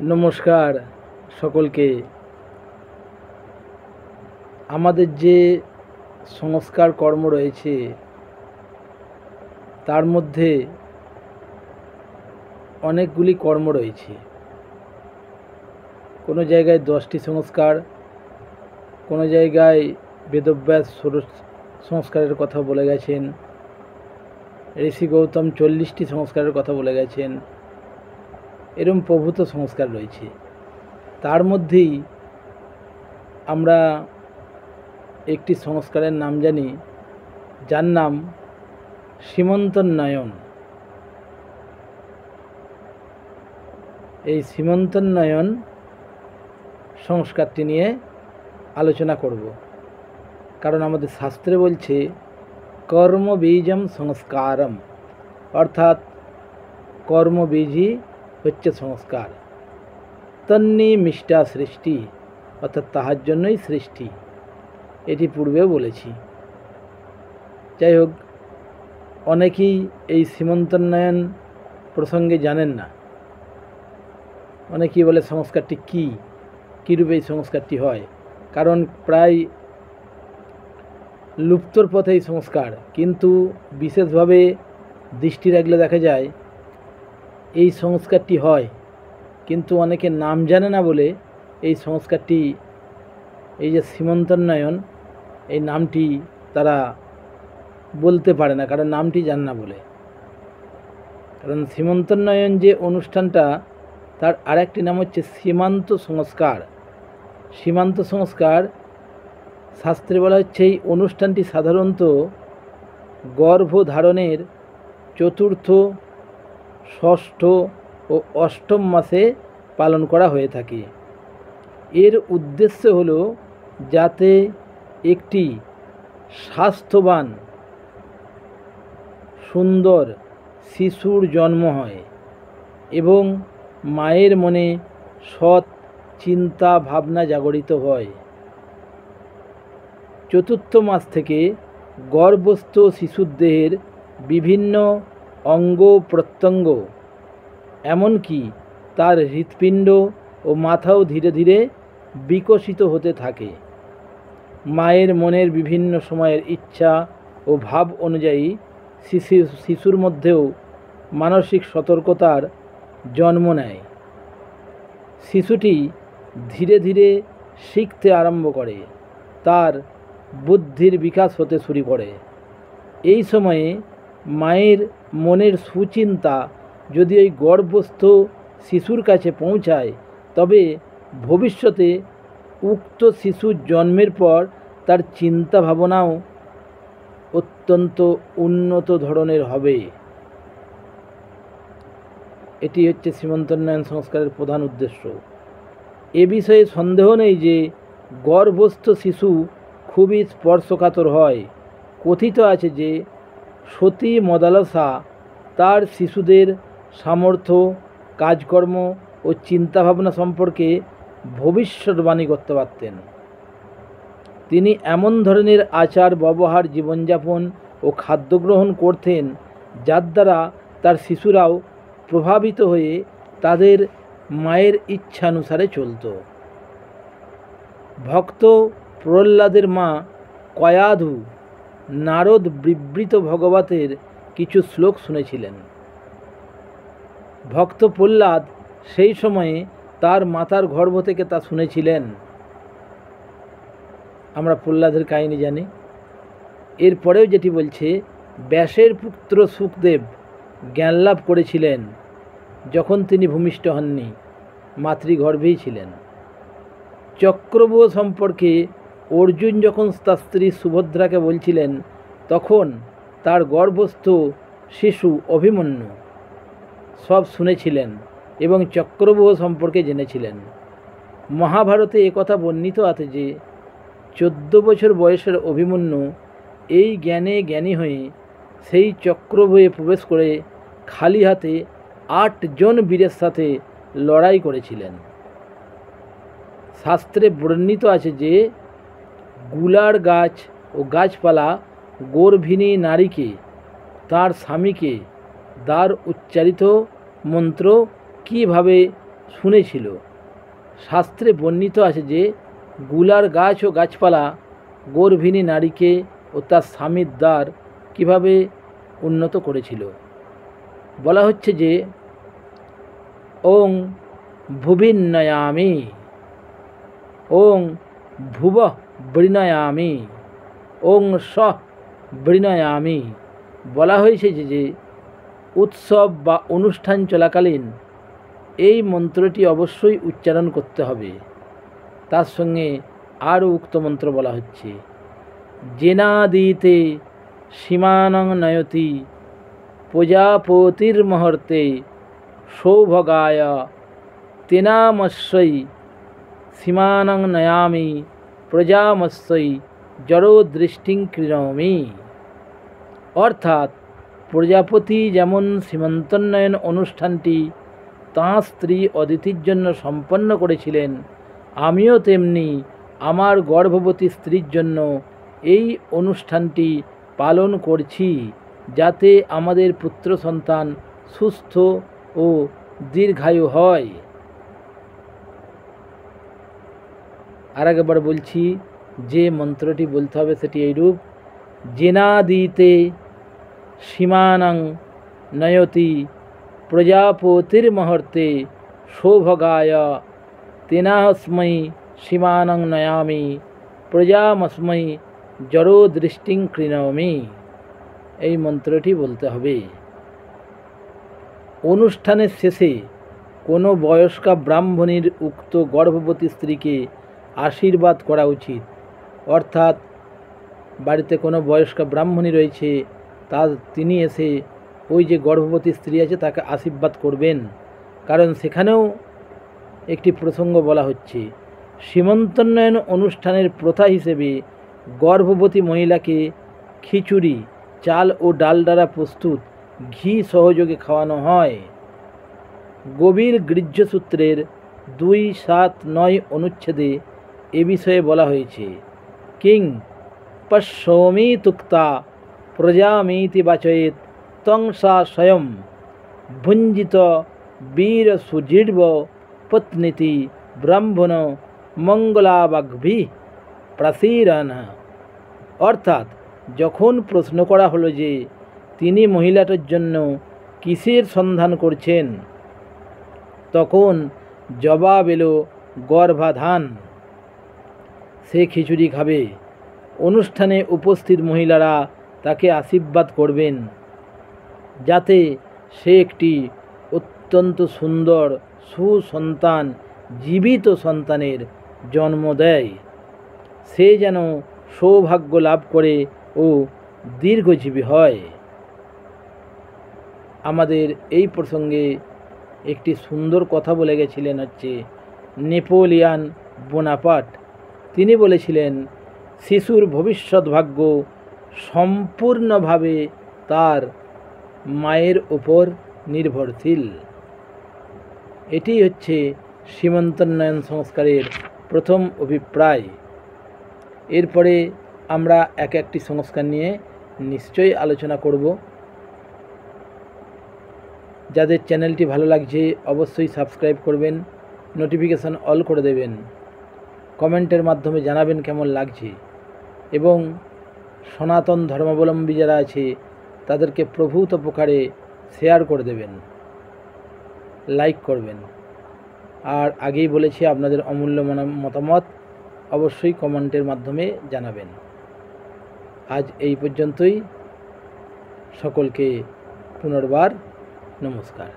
নমস্কার সকলকে। আমাদের যে সংস্কার কর্ম রয়েছে তার মধ্যে অনেকগুলি কর্ম রয়েছে। কোনো জায়গায় 10টি সংস্কার, কোনো জায়গায় বেদব্যাস ষোড়শ সংস্কারের কথা বলে গেছেন, ঋষি গৌতম 40টি সংস্কারের কথা বলে গেছেন। এরম প্রভূত সংস্কার রয়েছে। তার মধ্যেই আমরা একটি সংস্কারের নাম জানি, যার নাম সীমন্তোন্নয়ন। এই সীমন্তোন্নয়ন সংস্কারটি নিয়ে আলোচনা করব, কারণ আমাদের শাস্ত্রে বলছে কর্মবীজম সংস্কারম, অর্থাৎ কর্মবীজই হচ্ছে সংস্কার। তন্নিমিষ্টা সৃষ্টি, অর্থাৎ তাহার জন্যই সৃষ্টি। এটি পূর্বেও বলেছি। যাই হোক, অনেকেই এই সীমন্তোন্নয়ন প্রসঙ্গে জানেন না। অনেকেই বলে সংস্কারটি কীরূপে এই সংস্কারটি হয়, কারণ প্রায় লুপ্তর পথে এই সংস্কার। কিন্তু বিশেষভাবে দৃষ্টি রাখলে দেখা যায় এই সংস্কারটি হয়, কিন্তু অনেকে নাম জানে না বলে এই সংস্কারটি, এই যে সীমন্তোন্নয়ন, এই নামটি তারা বলতে পারে না, কারণ নামটি জানে না বলে। কারণ সীমন্তোন্নয়ন যে অনুষ্ঠানটা, তার আরেকটি নাম হচ্ছে সীমান্ত সংস্কার। সীমান্ত সংস্কার শাস্ত্রে বলা হচ্ছে এই অনুষ্ঠানটি সাধারণত গর্ভধারণের চতুর্থ, ষষ্ঠ ও অষ্টম মাসে পালন করা হয়ে থাকে। এর উদ্দেশ্য হল যাতে একটি স্বাস্থ্যবান সুন্দর শিশুর জন্ম হয় এবং মায়ের মনে সৎ চিন্তা ভাবনা জাগরিত হয়। চতুর্থ মাস থেকে গর্ভস্থ শিশুর দেহের বিভিন্ন অঙ্গ প্রত্যঙ্গ, এমনকি তার হৃৎপিণ্ড ও মাথাও ধীরে ধীরে বিকশিত হতে থাকে। মায়ের মনের বিভিন্ন সময়ের ইচ্ছা ও ভাব অনুযায়ী শিশুর মধ্যেও মানসিক সতর্কতার জন্ম নেয়। শিশুটি ধীরে ধীরে শিখতে আরম্ভ করে, তার বুদ্ধির বিকাশ হতে শুরু করে। এই সময়ে মায়ের মনের সুচিন্তা যদি ওই গর্ভস্থ শিশুর কাছে পৌঁছায়, তবে ভবিষ্যতে উক্ত শিশুর জন্মের পর তার চিন্তা ভাবনাও অত্যন্ত উন্নত ধরনের হবে। এটি হচ্ছে সীমন্তোন্নয়ন সংস্কারের প্রধান উদ্দেশ্য। এ বিষয়ে সন্দেহ নেই যে গর্ভস্থ শিশু খুবই স্পর্শকাতর হয়। কথিত আছে যে সতী মদালসা তার শিশুদের সামর্থ্য, কাজকর্ম ও চিন্তাভাবনা সম্পর্কে ভবিষ্যৎবাণী করতে পারতেন। তিনি এমন ধরনের আচার ব্যবহার, জীবনযাপন ও খাদ্য গ্রহণ করতেন যার দ্বারা তার শিশুরাও প্রভাবিত হয়ে তাদের মায়ের ইচ্ছানুসারে চলত। ভক্ত প্রহ্লাদের মা কয়াধু নারদ বিবৃত ভগবতের কিছু শ্লোক শুনেছিলেন। ভক্ত প্রহ্লাদ সেই সময়ে তার মাতার গর্ভ থেকে তা শুনেছিলেন। আমরা প্রহ্লাদের কাহিনী জানি। এরপরেও যেটি বলছে, ব্যাসের পুত্র শুকদেব জ্ঞানলাভ করেছিলেন যখন তিনি ভূমিষ্ঠ হননি, মাতৃগর্ভেই ছিলেন। চক্রব্যূহ সম্পর্কে অর্জুন যখন তার স্ত্রী সুভদ্রাকে বলছিলেন, তখন তার গর্ভস্থ শিশু অভিমন্যু সব শুনেছিলেন এবং চক্রব্যূহ সম্পর্কে জেনেছিলেন। মহাভারতে একথা বর্ণিত আছে যে 14 বছর বয়সের অভিমন্যু এই জ্ঞানে জ্ঞানী হয়ে সেই চক্রব্যূহে প্রবেশ করে খালি হাতে 8 জন বীরের সাথে লড়াই করেছিলেন। শাস্ত্রে বর্ণিত আছে যে গুলার গাছ ও গাছপালা গর্ভিণী নারীকে, তার স্বামীকে দ্বার উচ্চারিত মন্ত্র কীভাবে শুনেছিল। শাস্ত্রে বর্ণিত আছে যে গুলার গাছ ও গাছপালা গর্ভিণী নারীকে ও তার স্বামীর দ্বার কীভাবে উন্নত করেছিল। বলা হচ্ছে যে ওং ভুবিন্নয়ামি, ওং ভুব বৃণয়ামি, ওং স বৃণয়ামি। বলা হয়েছে যে উৎসব বা অনুষ্ঠান চলাকালীন এই মন্ত্রটি অবশ্যই উচ্চারণ করতে হবে। তার সঙ্গে আরও উক্ত মন্ত্র বলা হচ্ছে জেনাদিতে সীমানং নয়তি প্রজাপতির্মহর্তে সৌভগায় তেনামস্যই সীমানং নয়ামি প্রজামস্যই জড়ো দৃষ্টিং কৃণোমি। অর্থাৎ প্রজাপতি যেমন সীমন্তোন্নয়ন অনুষ্ঠানটি তাঁর স্ত্রী অদিতির জন্য সম্পন্ন করেছিলেন, আমিও তেমনি আমার গর্ভবতী স্ত্রীর জন্য এই অনুষ্ঠানটি পালন করছি, যাতে আমাদের পুত্র সন্তান সুস্থ ও দীর্ঘায়ু হয়। আরেকবার বলছি, যে মন্ত্রটি বলতে হবে সেটি এইরূপ জেনাদিতে সীমানং নয়তি প্রজাপতির্মহর্তে সৌভগায় তেনাস্मै সীমানং নয়ামি প্রজামস্मै জড়ো দৃষ্টিং কৃণোমি। এই মন্ত্রটি বলতে হবে। অনুষ্ঠানের শেষে কোনো বয়স্কা ব্রাহ্মণীর উক্ত গর্ভবতী স্ত্রীকে আশীর্বাদ করা উচিত। অর্থাৎ বাড়িতে কোনো বয়স্কা ব্রাহ্মণী রয়েছে, তিনি এসে ওই যে গর্ভবতী স্ত্রী আছে তাকে আশীর্বাদ করবেন। কারণ সেখানেও একটি প্রসঙ্গ বলা হচ্ছে, সীমন্তোন্নয়ন অনুষ্ঠানের প্রথা হিসেবে গর্ভবতী মহিলাকে খিচুড়ি, চাল ও ডাল দ্বারা প্রস্তুত ঘি সহযোগে খাওয়ানো হয়। গভীর গৃহ্যসূত্রের 279 অনুচ্ছেদে এ বিষয়ে বলা হয়েছে কিং পশ্যমি তুক্তা প্রজামিতি বাচয়েত তং সা স্বয়ং ভুঞ্জিত বীর সুজির্ব পত্নীতি ব্রাহ্মণ মঙ্গলাবাগ্ভি প্রাসীরণ। অর্থাৎ যখন প্রশ্ন করা হলো যে তিনি মহিলাটার জন্য কিসের সন্ধান করছেন, তখন জবাব এলো গর্ভাধান। সে খিচুড়ি খাবে। অনুষ্ঠানে উপস্থিত মহিলারা তাকে আশীর্বাদ করবেন যাতে সে একটি অত্যন্ত সুন্দর সুসন্তান, জীবিত সন্তানের জন্ম দেয়। সে যেন সৌভাগ্য লাভ করে ও দীর্ঘজীবী হয়। আমাদের এই প্রসঙ্গে একটি সুন্দর কথা বলে গেছিলেন হচ্ছে নেপোলিয়ান বোনাপার্ট। তিনি বলেছিলেন শিশুর ভবিষ্যৎ ভাগ্য সম্পূর্ণভাবে তার মায়ের উপর নির্ভরশীল। এটি হচ্ছে সীমন্তোন্নয়ন সংস্কারের প্রথম অভিপ্রায়। এরপরে আমরা এক একটি সংস্কার নিয়ে নিশ্চয়ই আলোচনা করব। যাদের চ্যানেলটি ভালো লাগছে অবশ্যই সাবস্ক্রাইব করবেন, নোটিফিকেশান অল করে দেবেন, কমেন্টের মাধ্যমে জানাবেন কেমন লাগছে, এবং সনাতন ধর্মাবলম্বী যারা আছে তাদেরকে প্রভূত প্রকারে শেয়ার করে দেবেন, লাইক করবেন। আর আগেই বলেছি আপনাদের অমূল্য মতামত অবশ্যই কমেন্টের মাধ্যমে জানাবেন। আজ এই পর্যন্তই। সকলকে পুনর্বার নমস্কার।